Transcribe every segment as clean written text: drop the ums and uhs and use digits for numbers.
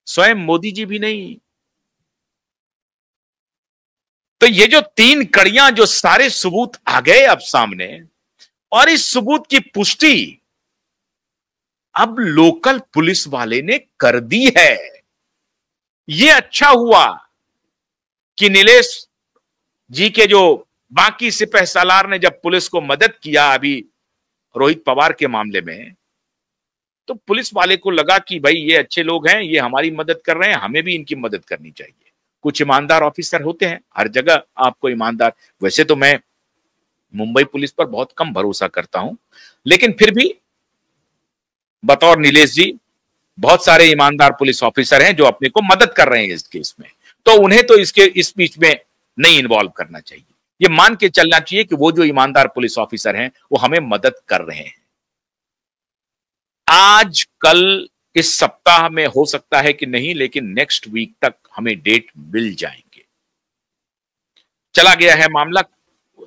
स्वयं मोदी जी भी नहीं। तो ये जो 3 कड़ियां, जो सारे सबूत आ गए अब सामने, और इस सबूत की पुष्टि अब लोकल पुलिस वाले ने कर दी है। ये अच्छा हुआ कि नीलेश जी के जो बाकी सिपह सालार ने जब पुलिस को मदद किया अभी रोहित पवार के मामले में, तो पुलिस वाले को लगा कि भाई ये अच्छे लोग हैं, ये हमारी मदद कर रहे हैं, हमें भी इनकी मदद करनी चाहिए। कुछ ईमानदार ऑफिसर होते हैं, हर जगह आपको ईमानदार, वैसे तो मैं मुंबई पुलिस पर बहुत कम भरोसा करता हूं, लेकिन फिर भी बतौर नीलेश जी बहुत सारे ईमानदार पुलिस ऑफिसर हैं जो अपने को मदद कर रहे हैं इस केस में, तो उन्हें तो इस बीच में नहीं इन्वॉल्व करना चाहिए। ये मान के चलना चाहिए कि वो जो ईमानदार पुलिस ऑफिसर हैं वो हमें मदद कर रहे हैं। आज कल इस सप्ताह में हो सकता है कि नहीं, लेकिन नेक्स्ट वीक तक हमें डेट मिल जाएंगे। चला गया है मामला,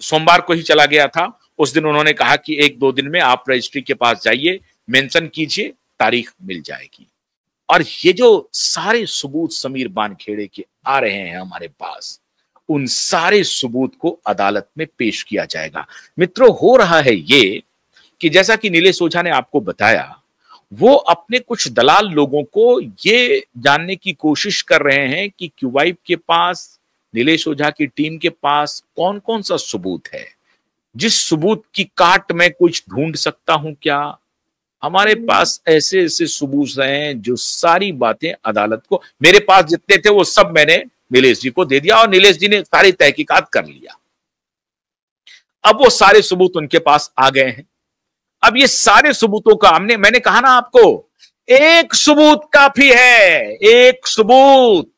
सोमवार को ही चला गया था। उस दिन उन्होंने कहा कि 1-2 दिन में आप रजिस्ट्री के पास जाइए, मेंशन कीजिए, तारीख मिल जाएगी। और ये जो सारे सबूत समीर बानखेड़े के आ रहे हैं हमारे पास, उन सारे सबूत को अदालत में पेश किया जाएगा। मित्रों, हो रहा है ये कि जैसा कि नीलेश ओझा ने आपको बताया, वो अपने कुछ दलाल लोगों को ये जानने की कोशिश कर रहे हैं कि क्यूबाइब के पास, नीलेश ओझा की टीम के पास कौन कौन सा सबूत है, जिस सबूत की काट में कुछ ढूंढ सकता हूं क्या। हमारे पास ऐसे ऐसे सबूत हैं जो सारी बातें अदालत को, मेरे पास जितने थे वो सब मैंने नीलेश जी को दे दिया और नीलेश जी ने सारी तहकीकात कर लिया। अब वो सारे सबूत उनके पास आ गए हैं। अब ये सारे सबूतों का मैंने कहा ना आपको, एक सबूत काफी है, एक सबूत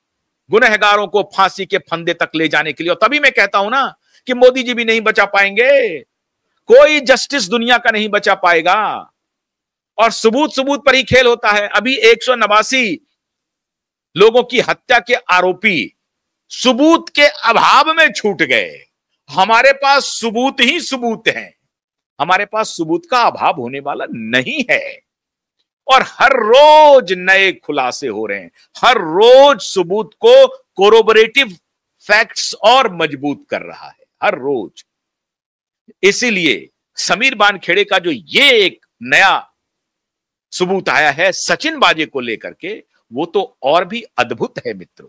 गुनहगारों को फांसी के फंदे तक ले जाने के लिए। और तभी मैं कहता हूं ना कि मोदी जी भी नहीं बचा पाएंगे, कोई जस्टिस दुनिया का नहीं बचा पाएगा। और सबूत सबूत पर ही खेल होता है। अभी 189 लोगों की हत्या के आरोपी सबूत के अभाव में छूट गए। हमारे पास सबूत ही सबूत हैं, हमारे पास सबूत का अभाव होने वाला नहीं है। और हर रोज नए खुलासे हो रहे हैं, हर रोज सबूत को कोरोबोरेटिव फैक्ट्स और मजबूत कर रहा है, हर रोज। इसीलिए समीर बानखेड़े का जो ये एक नया सबूत आया है सचिन बाजे को लेकर के, वो तो और भी अद्भुत है मित्रों।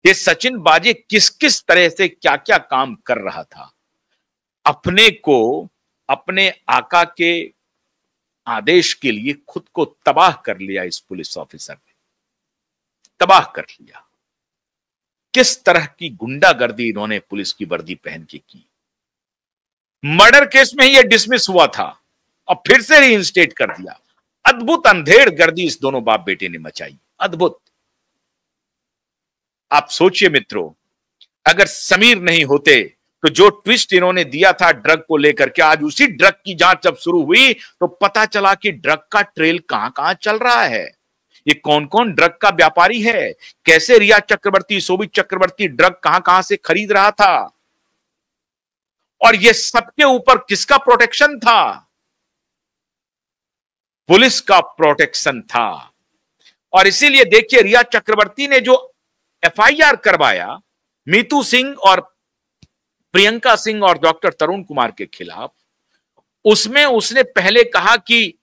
ये सचिन बाजे किस किस तरह से क्या क्या काम कर रहा था, अपने को अपने आका के आदेश के लिए खुद को तबाह कर लिया। इस पुलिस ऑफिसर ने तबाह कर लिया। किस तरह की गुंडागर्दी इन्होंने पुलिस की वर्दी पहन के की। मर्डर केस में ही यह डिसमिस हुआ था और फिर से रीइंस्टेट कर दिया। अद्भुत अंधेड़ गर्दी इस दोनों बाप बेटे ने मचाई, अद्भुत। आप सोचिए मित्रों, अगर समीर नहीं होते तो जो ट्विस्ट इन्होंने दिया था ड्रग को लेकर के, आज उसी ड्रग की जांच जब शुरू हुई तो पता चला कि ड्रग का ट्रेल कहां कहां चल रहा है, ये कौन कौन ड्रग का व्यापारी है, कैसे रिया चक्रवर्ती, शोभित चक्रवर्ती ड्रग कहां कहां से खरीद रहा था, और ये सबके ऊपर किसका प्रोटेक्शन था, पुलिस का प्रोटेक्शन था। और इसीलिए देखिए, रिया चक्रवर्ती ने जो एफआईआर करवाया मीतू सिंह और प्रियंका सिंह और डॉक्टर तरुण कुमार के खिलाफ, उसमें उसने पहले कहा कि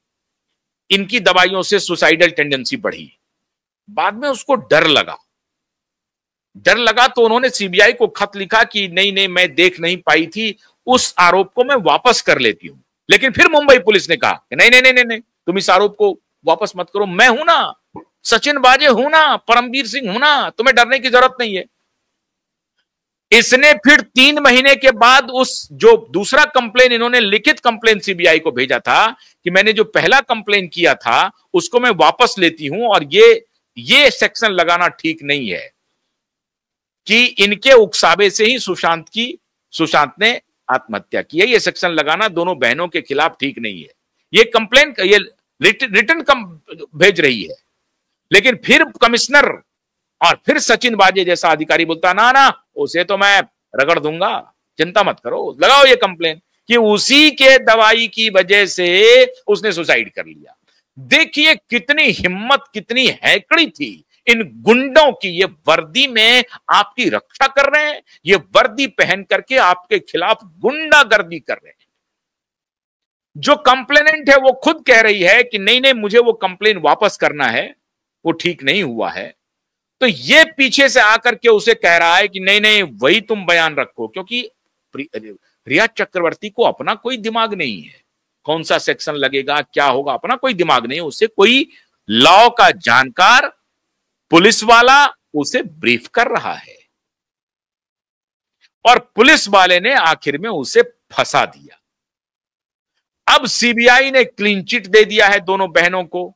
इनकी दवाइयों से सुसाइडल टेंडेंसी बढ़ी। बाद में उसको डर लगा तो उन्होंने सीबीआई को खत लिखा कि नहीं नहीं, मैं देख नहीं पाई थी, उस आरोप को मैं वापस कर लेती हूं। लेकिन फिर मुंबई पुलिस ने कहा कि नहीं नहीं नहीं नहीं, तुम इस आरोप को वापस मत करो, मैं हूं ना, सचिन बाजे हूं ना, परमवीर सिंह हूं ना, तुम्हें डरने की जरूरत नहीं है। इसने फिर 3 महीने के बाद उस जो दूसरा कंप्लेन, इन्होंने लिखित कंप्लेन सीबीआई को भेजा था कि मैंने जो पहला कंप्लेन किया था उसको मैं वापस लेती हूं, और ये सेक्शन लगाना ठीक नहीं है कि इनके उकसावे से ही सुशांत ने आत्महत्या की है। ये सेक्शन लगाना दोनों बहनों के खिलाफ ठीक नहीं है। ये कंप्लेन, ये रिटर्न भेज रही है। लेकिन फिर कमिश्नर और फिर सचिन बाजे जैसा अधिकारी बोलता ना ना, उसे तो मैं रगड़ दूंगा, चिंता मत करो, लगाओ ये कंप्लेन कि उसी के दवाई की वजह से उसने सुसाइड कर लिया। देखिए कितनी हिम्मत, कितनी हैकड़ी थी इन गुंडों की ये वर्दी में आपकी रक्षा कर रहे हैं, ये वर्दी पहन करके आपके खिलाफ गुंडागर्दी कर रहे हैं। जो कंप्लेनेंट है वो खुद कह रही है कि नहीं नहीं मुझे वो कंप्लेन वापस करना है, वो ठीक नहीं हुआ है। तो ये पीछे से आकर के उसे कह रहा है कि नहीं नहीं वही तुम बयान रखो, क्योंकि रिया चक्रवर्ती को अपना कोई दिमाग नहीं है, कौन सा सेक्शन लगेगा क्या होगा अपना कोई दिमाग नहीं है। उससे कोई लॉ का जानकार पुलिस वाला उसे ब्रीफ कर रहा है और पुलिस वाले ने आखिर में उसे फंसा दिया। अब सीबीआई ने क्लीन चिट दे दिया है दोनों बहनों को।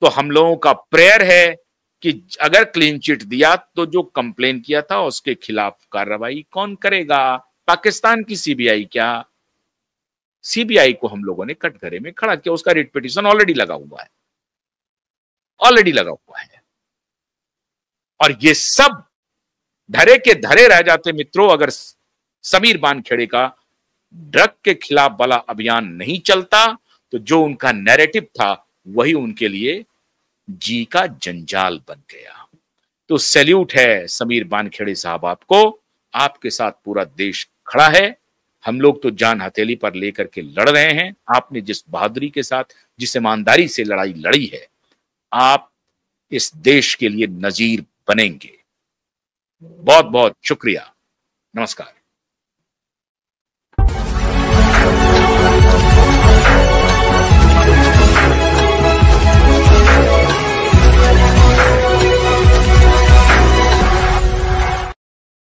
तो हम लोगों का प्रेयर है कि अगर क्लीन चिट दिया तो जो कंप्लेन किया था उसके खिलाफ कार्रवाई कौन करेगा? पाकिस्तान की सीबीआई क्या? सीबीआई को हम लोगों ने कटघरे में खड़ा किया। उसका रिट पिटीशन ऑलरेडी लगा हुआ है, ऑलरेडी लगा हुआ है। और ये सब धरे के धरे रह जाते मित्रों अगर समीर बानखेड़े का ड्रग के खिलाफ वाला अभियान नहीं चलता। तो जो उनका नैरेटिव था वही उनके लिए जी का जंजाल बन गया। तो सैल्यूट है समीर बानखेड़े साहब आपको, आपके साथ पूरा देश खड़ा है। हम लोग तो जान हथेली पर लेकर के लड़ रहे हैं। आपने जिस बहादुरी के साथ, जिस ईमानदारी से लड़ाई लड़ी है, आप इस देश के लिए नजीर बनेंगे। बहुत बहुत शुक्रिया। नमस्कार।